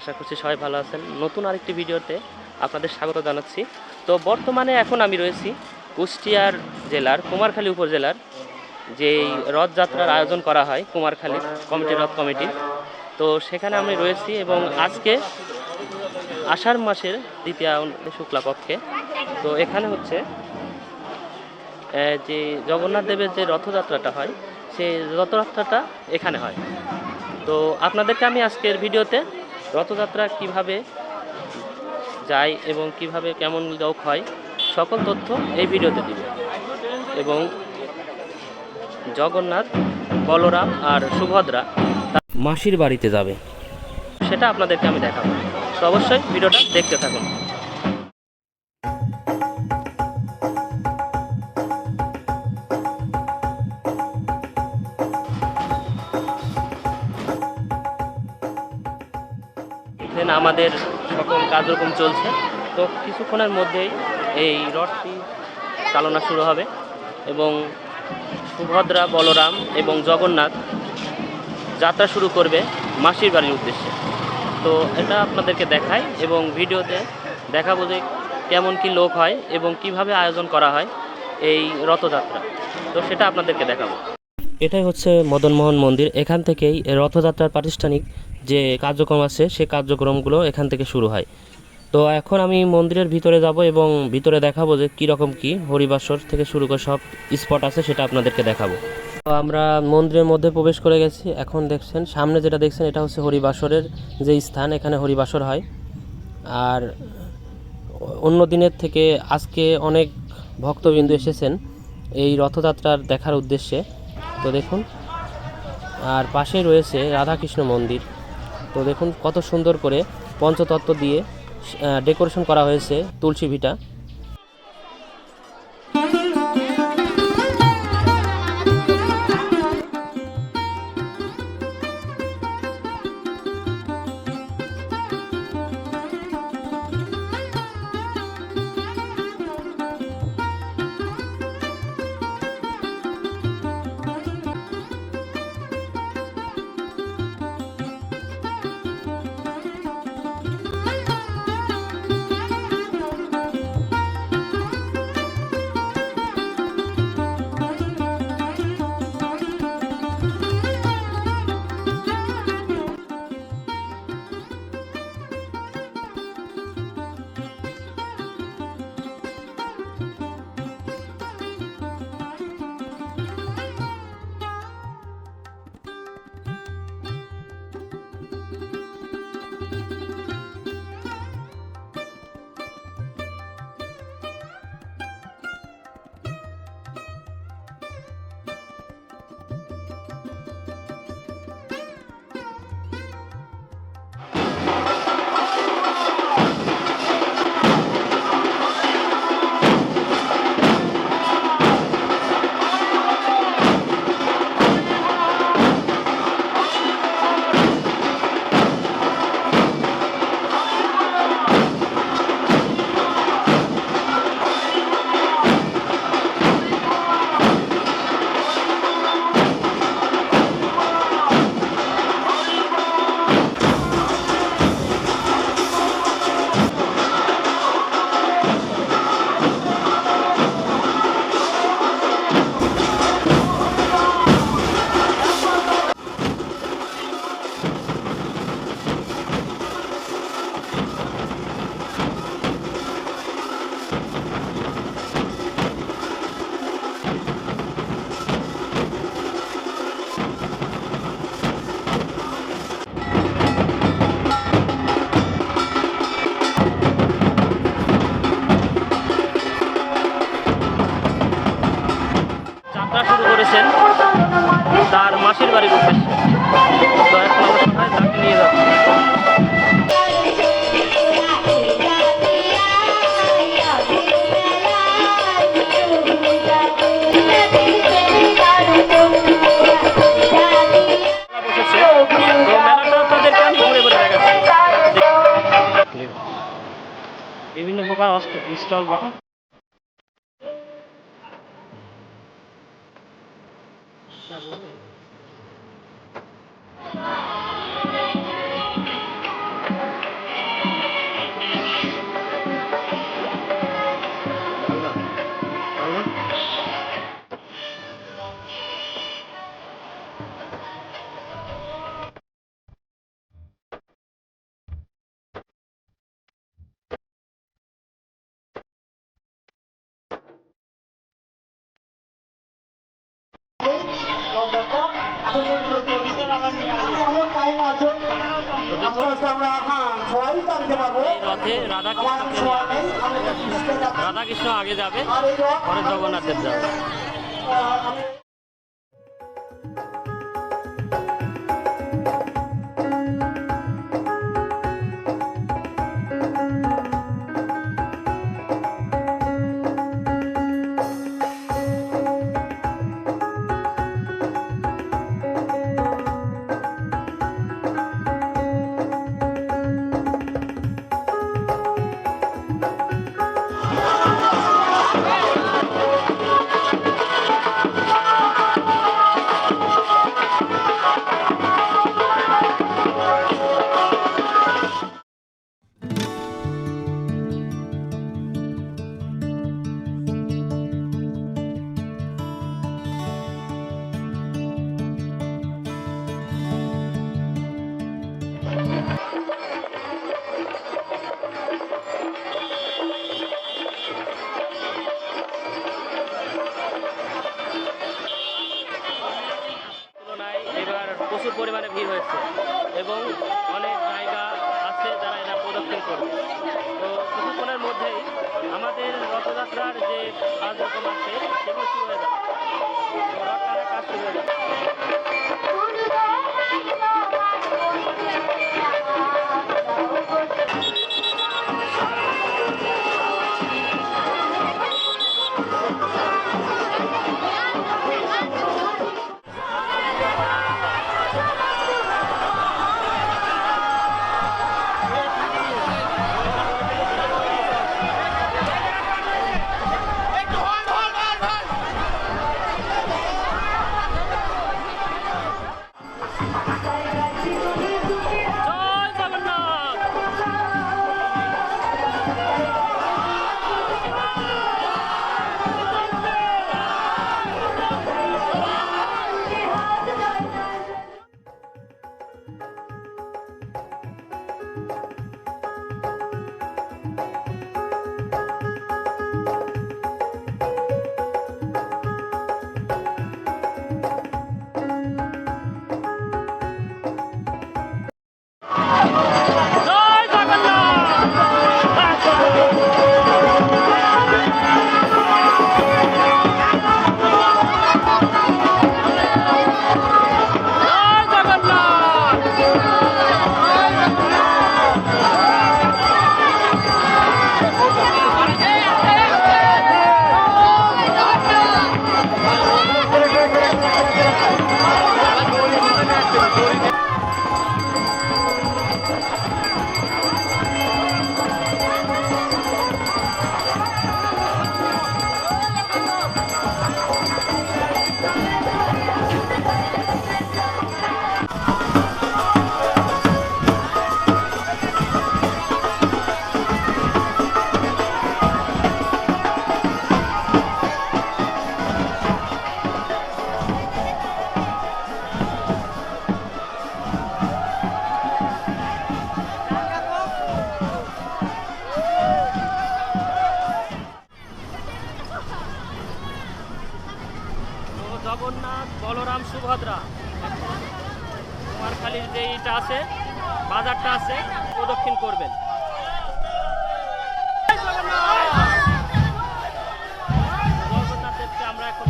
আশা করছি সবাই ভালো আছেন। নতুন আরেকটি ভিডিওতে আপনাদের স্বাগত জানাচ্ছি। তো বর্তমানে এখন আমি রয়েছি কুষ্টিয়ার জেলার কুমারখালী উপজেলার যেই রথযাত্রার আয়োজন করা হয় কুমারখালী কমিটি রথ কমিটি, তো সেখানে আমি রয়েছি এবং আজকে আষাঢ় মাসের দ্বিতীয়া শুক্লাপক্ষে তো এখানে হচ্ছে যে জগন্নাথ দেবের যে রথযাত্রাটা হয় সেই রথযাত্রাটা এখানে হয়। তো আপনাদেরকে আমি আজকের ভিডিওতে রথযাত্রা কিভাবে যায় এবং কিভাবে কেমন লোক হয় সকল তথ্য এই ভিডিওতে দিব এবং জগন্নাথ, বলরাম আর সুভদ্রা তার মাসির বাড়িতে যাবে সেটা আপনাদেরকে আমি দেখাবো। তো অবশ্যই ভিডিওটা দেখতে থাকুন। আমাদের সকল কার্যক্রম চলছে, তো কিছুক্ষণের মধ্যেই এই রথটি চালনা শুরু হবে এবং সুভদ্রা, বলরাম এবং জগন্নাথ যাত্রা শুরু করবে মাসির বাড়ির উদ্দেশ্যে। তো এটা আপনাদেরকে দেখাই এবং ভিডিওতে দেখাবো যে কেমন কি লোক হয় এবং কিভাবে আয়োজন করা হয় এই রথযাত্রা, তো সেটা আপনাদেরকে দেখাবো। এটাই হচ্ছে মদনমোহন মন্দির। এখান থেকেই রথযাত্রার প্রাতিষ্ঠানিক যে কার্যক্রম আছে সে কার্যক্রমগুলো এখান থেকে শুরু হয়। তো এখন আমি মন্দিরের ভিতরে যাব এবং ভিতরে দেখাবো যে কীরকম কি হরিবাসর থেকে শুরু করে সব স্পট আছে সেটা আপনাদেরকে দেখাবো। তো আমরা মন্দিরের মধ্যে প্রবেশ করে গেছি। এখন দেখছেন সামনে যেটা দেখছেন এটা হচ্ছে হরিবাসরের যে স্থান, এখানে হরিবাসর হয়। আর অন্য দিনের থেকে আজকে অনেক ভক্তবৃন্দ এসেছেন এই রথযাত্রার দেখার উদ্দেশ্যে। তো দেখুন, আর পাশেই রয়েছে রাধাকৃষ্ণ মন্দির। তো দেখুন কত সুন্দর করে পঞ্চতত্ত্ব দিয়ে ডেকোরেশন করা হয়েছে তুলসী ভিটা। যাত্রা শুরু করেছেন তার মাসির বাড়ির উদ্দেশ্যে। তো এখন আমরা সবাই তাকে নিয়ে যাচ্ছি। বিভিন্ন প্রকার স্টল এই রথে রাধাকৃষ্ণ আগে যাবে, পরে জগন্নাথ দেব যাবে। এবার প্রচুর পরিমাণে ভিড় হয়েছে এবং অনেক জায়গা আছে যারা এরা প্রদক্ষিণ করবে। তো কিছুক্ষণের মধ্যেই আমাদের রথযাত্রার যে কার্যক্রম আছে সেগুলো শুরু হয়ে যাবে। তো রথ টানার কাজ শুরু হয়ে যাবে। জগন্নাথ, বলরাম, সুভদ্রা কুমারখালীর যে ইটা আছে, বাজারটা আছে, প্রদক্ষিণ করবেন। জগন্নাথ দেবকে আমরা এখন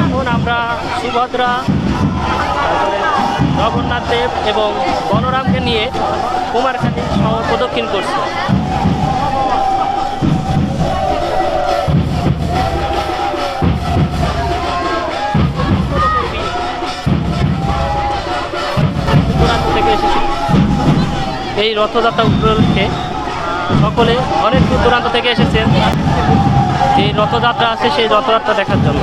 এখন আমরা সুভদ্রা, জগন্নাথ দেব এবং বলরামকে নিয়ে কুমারখালী শহর প্রদক্ষিণ করছি। এই রথযাত্রা উপলক্ষে সকলে অনেক দূর দূরান্ত থেকে এসেছেন যে রথযাত্রা আছে সেই রথযাত্রা দেখার জন্য।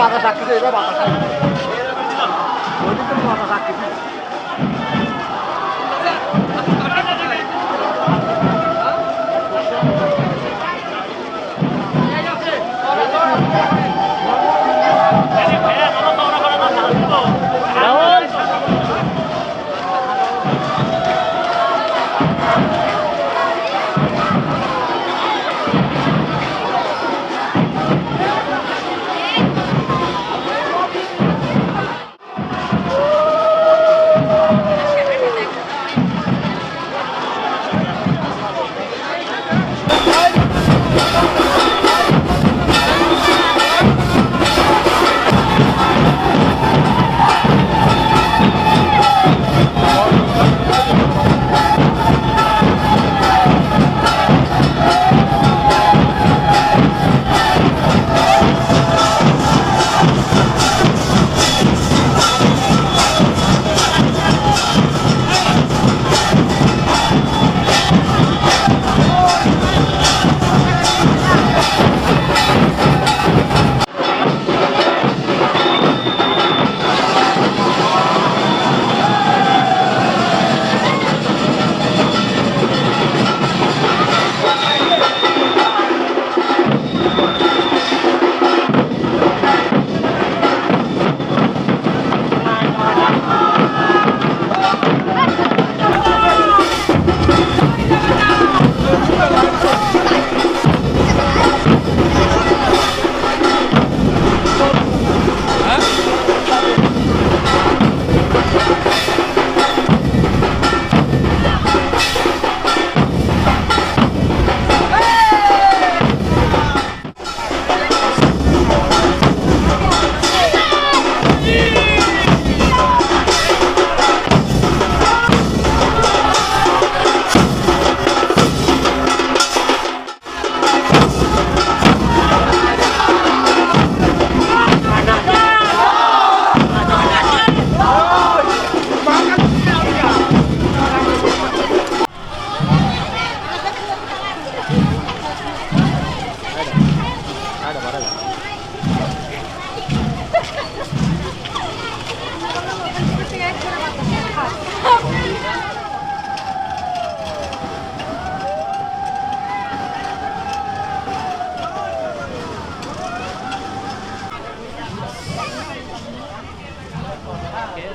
বাতাস আসছে, এবার বাতাস আসছে, ওই দিন তো বাতাস আসছে।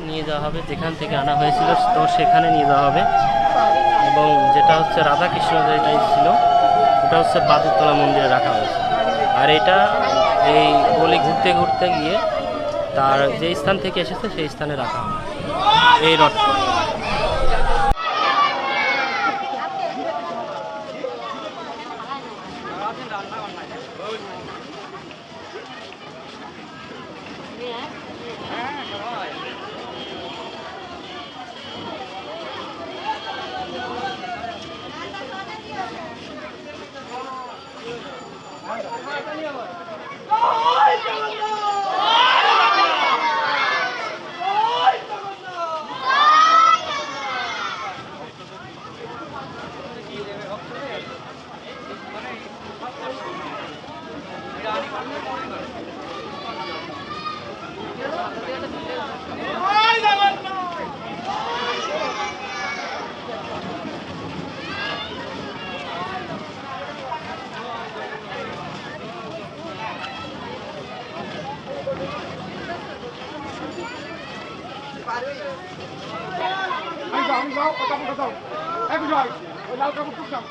নিয়ে যাওয়া হবে যেখান থেকে আনা হয়েছিল, তো সেখানে নিয়ে যাওয়া হবে। এবং যেটা হচ্ছে রাধাকৃষ্ণ যেটা ছিল ওটা হচ্ছে বাদুরতলা মন্দিরে রাখা হয়েছে। আর এটা এই গলি ঘুরতে ঘুরতে গিয়ে তার যে স্থান থেকে এসেছে সেই স্থানে রাখা হবে এই রথ। আমি যাও কথা বলতে দাও, এক জয় ওই লাল কাপড় টুকটাম।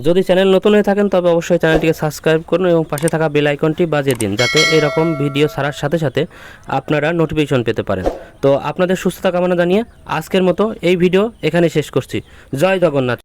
যদি চ্যানেল নতুন হয়ে থাকেন তবে অবশ্যই চ্যানেলটিকে সাবস্ক্রাইব করুন এবং পাশে থাকা বেল আইকনটি বাজিয়ে দিন, যাতে এরকম ভিডিও ছাড়ার সাথে সাথে আপনারা নোটিফিকেশন পেতে পারেন। তো আপনাদের সুস্থতা কামনা জানিয়ে আজকের মতো এই ভিডিও এখানে শেষ করছি। জয় জগন্নাথ।